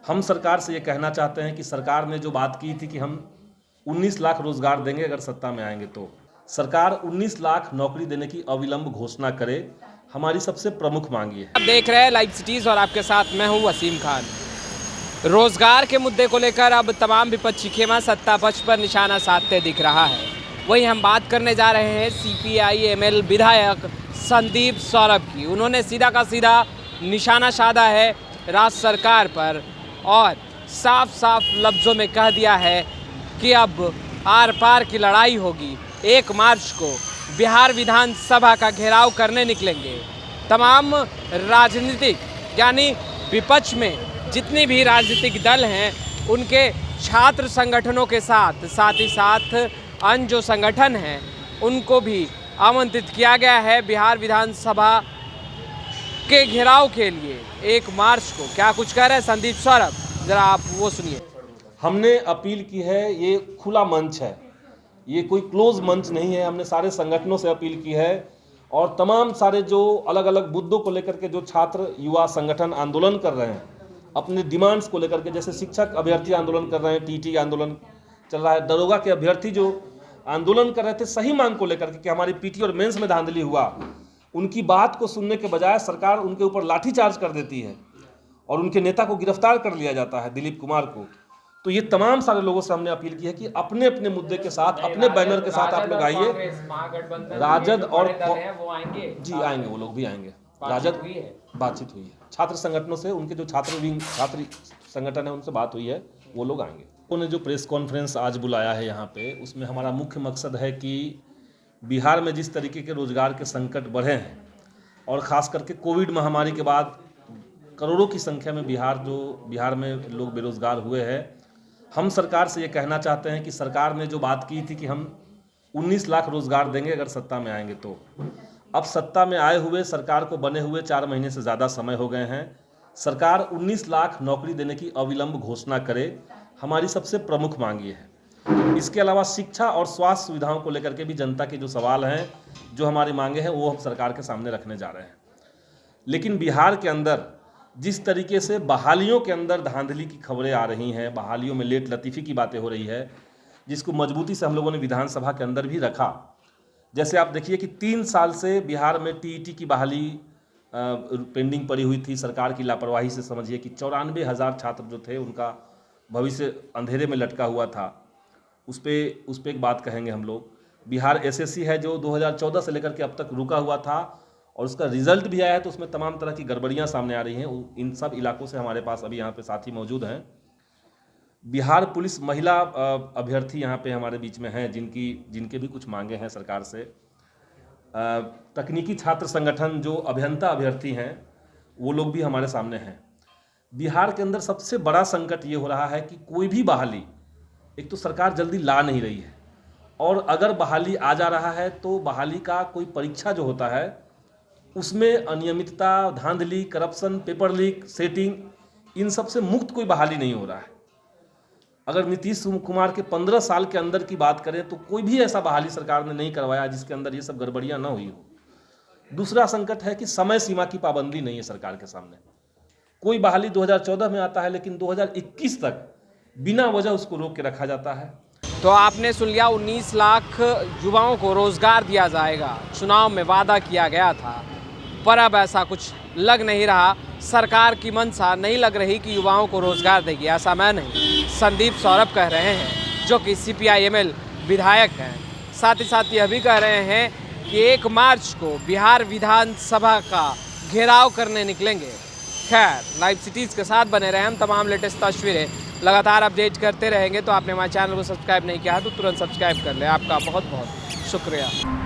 हम सरकार से ये कहना चाहते हैं कि सरकार ने जो बात की थी कि हम 19 लाख रोजगार देंगे अगर सत्ता में आएंगे, तो सरकार 19 लाख नौकरी देने की अविलंब घोषणा करे, हमारी सबसे प्रमुख मांग ये है। आप देख रहे हैं लाइव सिटीज़ और आपके साथ मैं हूं वसीम खान। रोजगार के मुद्दे को लेकर अब तमाम विपक्षी खेमा सत्ता पक्ष पर निशाना साधते दिख रहा है। वहीं हम बात करने जा रहे हैं CPI-ML विधायक संदीप सौरभ की। उन्होंने सीधा का सीधा निशाना साधा है राज्य सरकार पर और साफ साफ लफ्ज़ों में कह दिया है कि अब आर पार की लड़ाई होगी। 1 मार्च को बिहार विधानसभा का घेराव करने निकलेंगे। तमाम राजनीतिक यानी विपक्ष में जितनी भी राजनीतिक दल हैं उनके छात्र संगठनों के साथ ही साथ अन्य जो संगठन हैं उनको भी आमंत्रित किया गया है बिहार विधानसभा के घेराव के लिए 1 मार्च को। क्या कुछ कह रहे हैं संदीप सौरभ, जरा आप वो सुनिए। हमने अपील की है, ये खुला मंच है, ये कोई क्लोज मंच नहीं है। हमने सारे संगठनों से अपील की है और तमाम सारे जो अलग अलग मुद्दों को लेकर के जो छात्र युवा संगठन आंदोलन कर रहे हैं अपने डिमांड्स को लेकर के, जैसे शिक्षक अभ्यर्थी आंदोलन कर रहे हैं, TT आंदोलन चल रहा है, दरोगा के अभ्यर्थी जो आंदोलन कर रहे थे सही मांग को लेकर के कि हमारी PT और मेंस में धांधली हुआ, उनकी बात को सुनने के बजाय सरकार उनके ऊपर लाठीचार्ज कर देती है और उनके नेता को गिरफ्तार कर लिया जाता है, दिलीप कुमार को। तो ये तमाम सारे लोगों से हमने अपील की है कि अपने अपने मुद्दे के साथ, अपने बैनर के साथ आप लोग आइए। राजद और वो आएंगे जी आएंगे, वो लोग भी आएंगे। राजद बातचीत हुई है छात्र संगठनों से, उनके जो छात्र संगठन है उनसे बात हुई है, वो लोग आएंगे। उन्होंने जो प्रेस कॉन्फ्रेंस आज बुलाया है यहाँ पे, उसमें हमारा मुख्य मकसद है कि बिहार में जिस तरीके के रोजगार के संकट बढ़े हैं और ख़ास करके कोविड महामारी के बाद करोड़ों की संख्या में बिहार में लोग बेरोजगार हुए हैं, हम सरकार से ये कहना चाहते हैं कि सरकार ने जो बात की थी कि हम 19 लाख रोजगार देंगे अगर सत्ता में आएंगे, तो अब सत्ता में आए हुए सरकार को बने हुए 4 महीने से ज़्यादा समय हो गए हैं। सरकार 19 लाख नौकरी देने की अविलंब घोषणा करे, हमारी सबसे प्रमुख मांग ये है। इसके अलावा शिक्षा और स्वास्थ्य सुविधाओं को लेकर के भी जनता के जो सवाल हैं, जो हमारी मांगे हैं, वो हम सरकार के सामने रखने जा रहे हैं। लेकिन बिहार के अंदर जिस तरीके से बहालियों के अंदर धांधली की खबरें आ रही हैं, बहालियों में लेट लतीफ़ी की बातें हो रही है, जिसको मजबूती से हम लोगों ने विधानसभा के अंदर भी रखा। जैसे आप देखिए कि 3 साल से बिहार में TET की बहाली पेंडिंग पड़ी हुई थी। सरकार की लापरवाही से समझिए कि 94,000 छात्र जो थे उनका भविष्य अंधेरे में लटका हुआ था। उस पर एक बात कहेंगे हम लोग। बिहार SSC है जो 2014 से लेकर के अब तक रुका हुआ था और उसका रिजल्ट भी आया है, तो उसमें तमाम तरह की गड़बड़ियां सामने आ रही हैं। इन सब इलाकों से हमारे पास अभी यहाँ पे साथी मौजूद हैं। बिहार पुलिस महिला अभ्यर्थी यहाँ पे हमारे बीच में हैं जिनके भी कुछ मांगे हैं सरकार से। तकनीकी छात्र संगठन जो अभियंता अभ्यर्थी हैं वो लोग भी हमारे सामने हैं। बिहार के अंदर सबसे बड़ा संकट ये हो रहा है कि कोई भी बहाली, एक तो सरकार जल्दी ला नहीं रही है, और अगर बहाली आ जा रहा है तो बहाली का कोई परीक्षा जो होता है उसमें अनियमितता, धांधली, करप्शन, पेपर लीक, सेटिंग, इन सब से मुक्त कोई बहाली नहीं हो रहा है। अगर नीतीश कुमार के 15 साल के अंदर की बात करें तो कोई भी ऐसा बहाली सरकार ने नहीं करवाया जिसके अंदर ये सब गड़बड़ियां ना हुई हो। दूसरा संकट है कि समय सीमा की पाबंदी नहीं है सरकार के सामने। कोई बहाली 2014 में आता है लेकिन 2021 तक बिना वजह उसको रोक के रखा जाता है। तो आपने सुन लिया, 19 लाख युवाओं को रोजगार दिया जाएगा, चुनाव में वादा किया गया था, पर अब ऐसा कुछ लग नहीं रहा। सरकार की मंशा नहीं लग रही कि युवाओं को रोजगार देगी। ऐसा मैं नहीं, संदीप सौरभ कह रहे हैं जो कि CPI-ML विधायक हैं। साथ ही साथ यह भी कह रहे हैं कि 1 मार्च को बिहार विधानसभा का घेराव करने निकलेंगे। खैर, लाइव सिटीज़ के साथ बने रहे, हम तमाम लेटेस्ट तस्वीरें लगातार अपडेट करते रहेंगे। तो आपने हमारे चैनल को सब्सक्राइब नहीं किया है तो तुरंत सब्सक्राइब कर लें। आपका बहुत बहुत शुक्रिया।